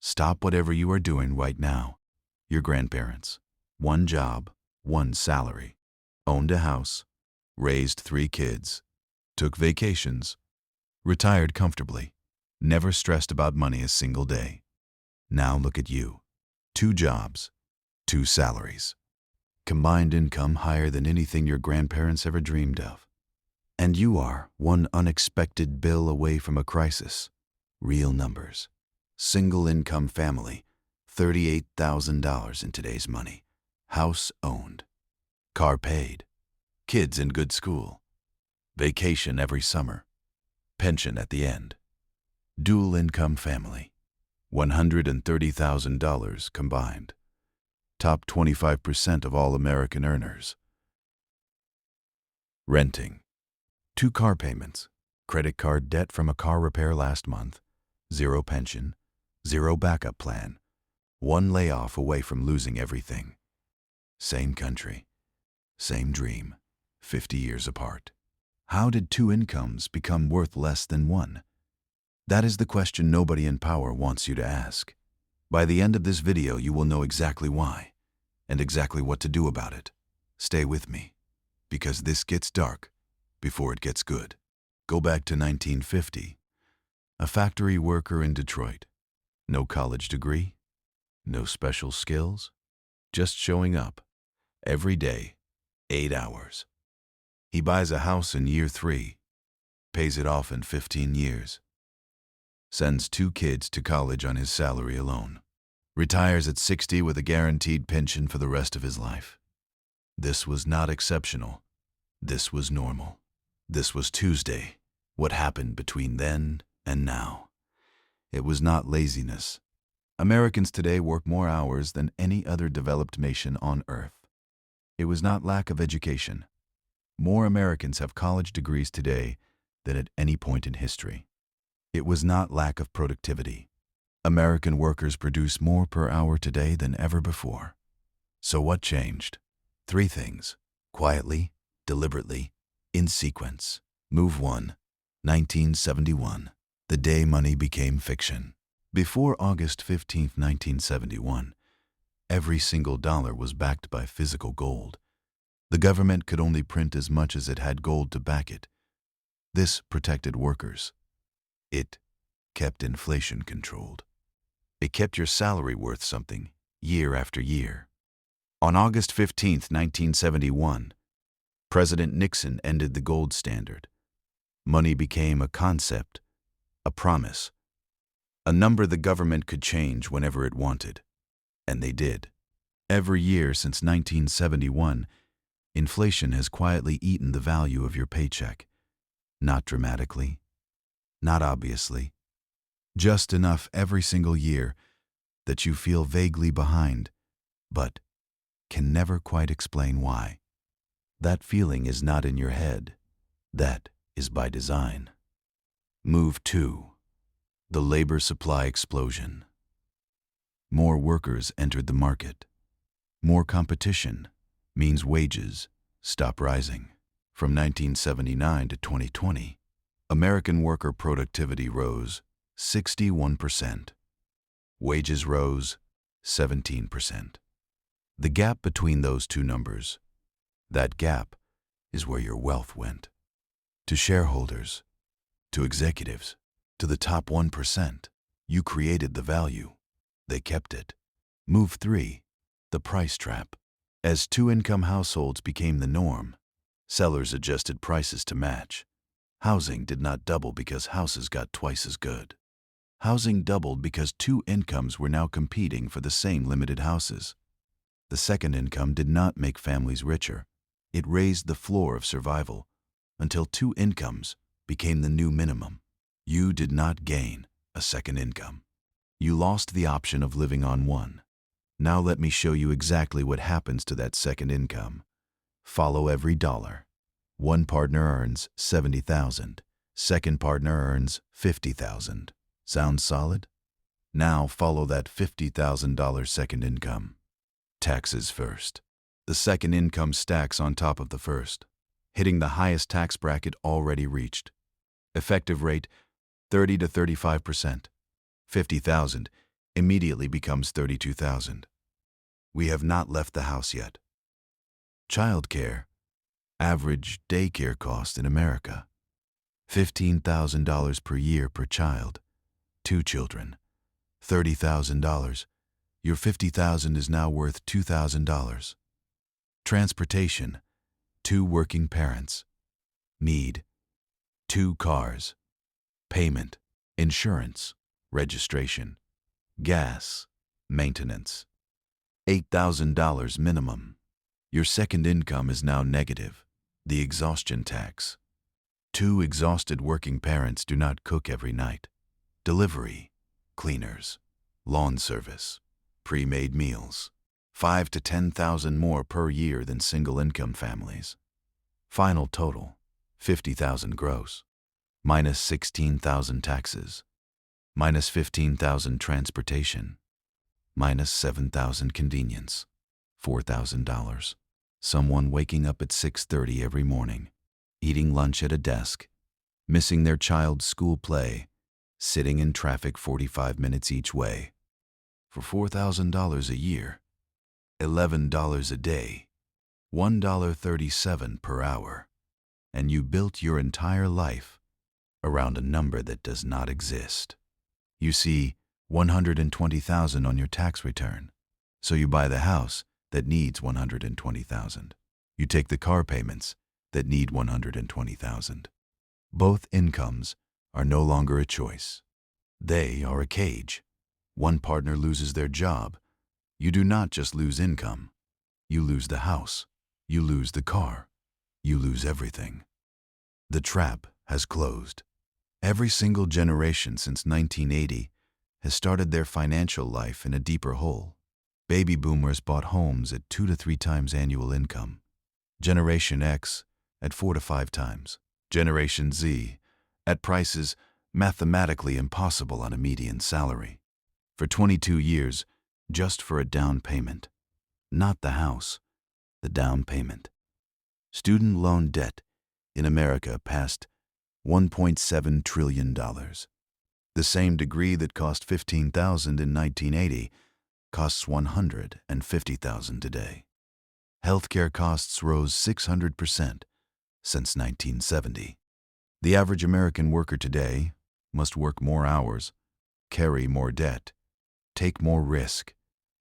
Stop whatever you are doing right now. Your grandparents. One job, one salary. Owned a house, raised 3 kids, took vacations, retired comfortably, never stressed about money a single day. Now look at you. 2 jobs, 2 salaries. Combined income higher than anything your grandparents ever dreamed of. And you are one unexpected bill away from a crisis. Real numbers. Single income family, $38,000 in today's money. House owned. Car paid. Kids in good school. Vacation every summer. Pension at the end. Dual income family. $130,000 combined. Top 25% of all American earners. Renting. 2 car payments. Credit card debt from a car repair last month. 0 pension. 0 backup plan. 1 layoff away from losing everything. Same country. Same dream. 50 years apart. How did 2 incomes become worth less than 1? That is the question nobody in power wants you to ask. By the end of this video, you will know exactly why, and exactly what to do about it. Stay with me, because this gets dark before it gets good. Go back to 1950. A factory worker in Detroit. No college degree, no special skills, just showing up every day, 8 hours. He buys a house in year 3, pays it off in 15 years, sends 2 kids to college on his salary alone, retires at 60 with a guaranteed pension for the rest of his life. This was not exceptional. This was normal. This was Tuesday. What happened between then and now? It was not laziness. Americans today work more hours than any other developed nation on earth. It was not lack of education. More Americans have college degrees today than at any point in history. It was not lack of productivity. American workers produce more per hour today than ever before. So what changed? 3 things. Quietly, deliberately, in sequence. Move 1. 1971. The day money became fiction. Before August 15, 1971, every single dollar was backed by physical gold. The government could only print as much as it had gold to back it. This protected workers. It kept inflation controlled. It kept your salary worth something year after year. On August 15, 1971, President Nixon ended the gold standard. Money became a concept, a promise, a number the government could change whenever it wanted. And they did. Every year since 1971, inflation has quietly eaten the value of your paycheck. Not dramatically, not obviously, just enough every single year that you feel vaguely behind, but can never quite explain why. That feeling is not in your head. That is by design. Move 2. The labor supply explosion. More workers entered the market. More competition means wages stop rising. From 1979 to 2020, American worker productivity rose 61%. Wages rose 17%. The gap between those 2 numbers, that gap is where your wealth went. To shareholders, to executives, to the top 1%. You created the value. They kept it. Move 3. The price trap. As 2-income households became the norm, sellers adjusted prices to match. Housing did not double because houses got twice as good. Housing doubled because 2 incomes were now competing for the same limited houses. The second income did not make families richer. It raised the floor of survival until 2 incomes became the new minimum. You did not gain a second income. You lost the option of living on one. Now let me show you exactly what happens to that second income. Follow every dollar. One partner earns $70,000. Second partner earns $50,000. Sounds solid? Now follow that $50,000 second income. Taxes first. The second income stacks on top of the first, hitting the highest tax bracket already reached. Effective rate 30 to 35%. $50,000 immediately becomes $32,000. We have not left the house yet. Childcare. Average daycare cost in America. $15,000 per year per child. 2 children. $30,000. Your $50,000 is now worth $2,000. Transportation. 2 working parents. Need. 2 cars. Payment. Insurance. Registration. Gas. Maintenance. $8,000 minimum. Your second income is now negative. The exhaustion tax. 2 exhausted working parents do not cook every night. Delivery. Cleaners. Lawn service. Pre-made meals. 5 to 10,000 more per year than single-income families. Final total, 50,000 gross. Minus 16,000 taxes. Minus 15,000 transportation. Minus 7,000 convenience. $4,000. Someone waking up at 6:30 every morning, eating lunch at a desk, missing their child's school play, sitting in traffic 45 minutes each way. For $4,000 a year, $11 a day, $1.37 per hour, and you built your entire life around a number that does not exist. You see $120,000 on your tax return, so you buy the house that needs $120,000. You take the car payments that need $120,000. Both incomes are no longer a choice. They are a cage. One partner loses their job. You do not just lose income. You lose the house. You lose the car. You lose everything. The trap has closed. Every single generation since 1980 has started their financial life in a deeper hole. Baby boomers bought homes at 2 to 3 times annual income. Generation X at 4 to 5 times. Generation Z at prices mathematically impossible on a median salary. For 22 years, just for a down payment. Not the house, the down payment. Student loan debt in America passed $1.7 trillion. The same degree that cost $15,000 in 1980 costs $150,000 today. Healthcare costs rose 600% since 1970. The average American worker today must work more hours, carry more debt, take more risk,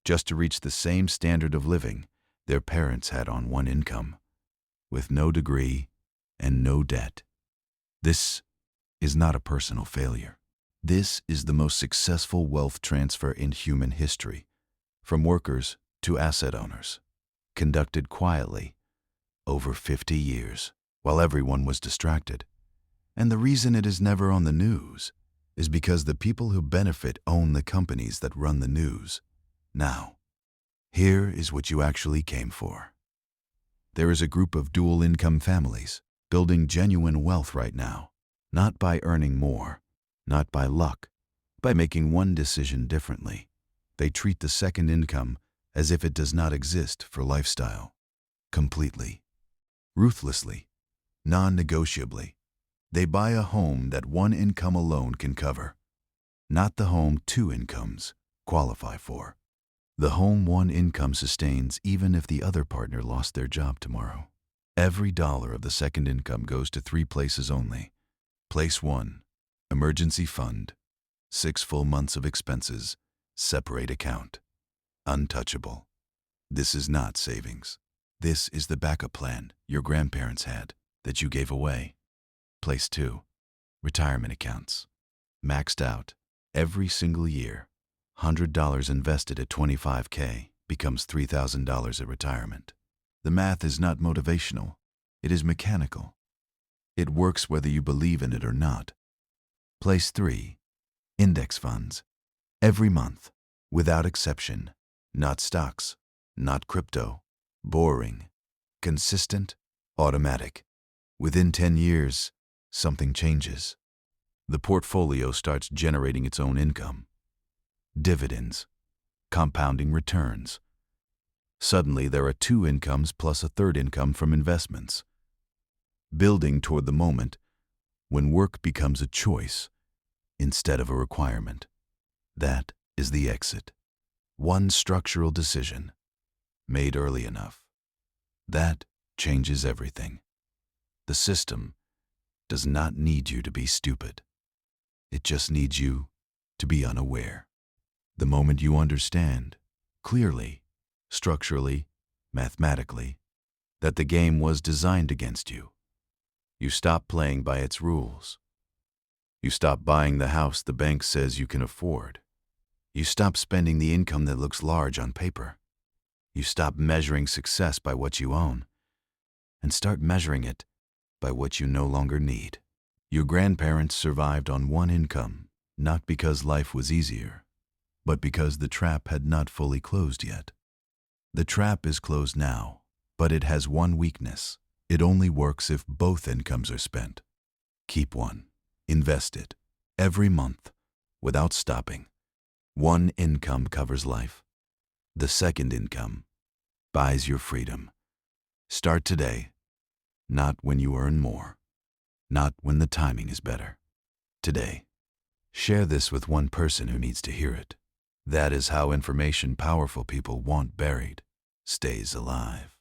just to reach the same standard of living their parents had on one income, with no degree and no debt. This is not a personal failure. This is the most successful wealth transfer in human history, from workers to asset owners, conducted quietly over 50 years while everyone was distracted. And the reason it is never on the news is because the people who benefit own the companies that run the news. Now, here is what you actually came for. There is a group of dual-income families building genuine wealth right now, not by earning more, not by luck, by making one decision differently. They treat the second income as if it does not exist for lifestyle. Completely. Ruthlessly. Non-negotiably. They buy a home that one income alone can cover, not the home 2 incomes qualify for. The home 1 income sustains even if the other partner lost their job tomorrow. Every dollar of the second income goes to 3 places only. Place 1, emergency fund, 6 full months of expenses, separate account. Untouchable. This is not savings. This is the backup plan your grandparents had that you gave away. Place 2, retirement accounts. Maxed out every single year. $100 invested at $25K becomes $3,000 at retirement. The math is not motivational. It is mechanical. It works whether you believe in it or not. Place 3, index funds. Every month, without exception. Not stocks, not crypto. Boring. Consistent, automatic. Within 10 years, something changes. The portfolio starts generating its own income. Dividends. Compounding returns. Suddenly, there are 2 incomes plus a third income from investments. Building toward the moment when work becomes a choice instead of a requirement. That is the exit. One structural decision, made early enough. That changes everything. The system does not need you to be stupid. It just needs you to be unaware. The moment you understand, clearly, structurally, mathematically, that the game was designed against you, you stop playing by its rules. You stop buying the house the bank says you can afford. You stop spending the income that looks large on paper. You stop measuring success by what you own and start measuring it by what you no longer need. Your grandparents survived on one income, not because life was easier, but because the trap had not fully closed yet. The trap is closed now, but it has one weakness. It only works if both incomes are spent. Keep one. Invest it. Every month, without stopping. One income covers life. The second income buys your freedom. Start today, not when you earn more, not when the timing is better. Today. Share this with one person who needs to hear it. That is how information powerful people want buried stays alive.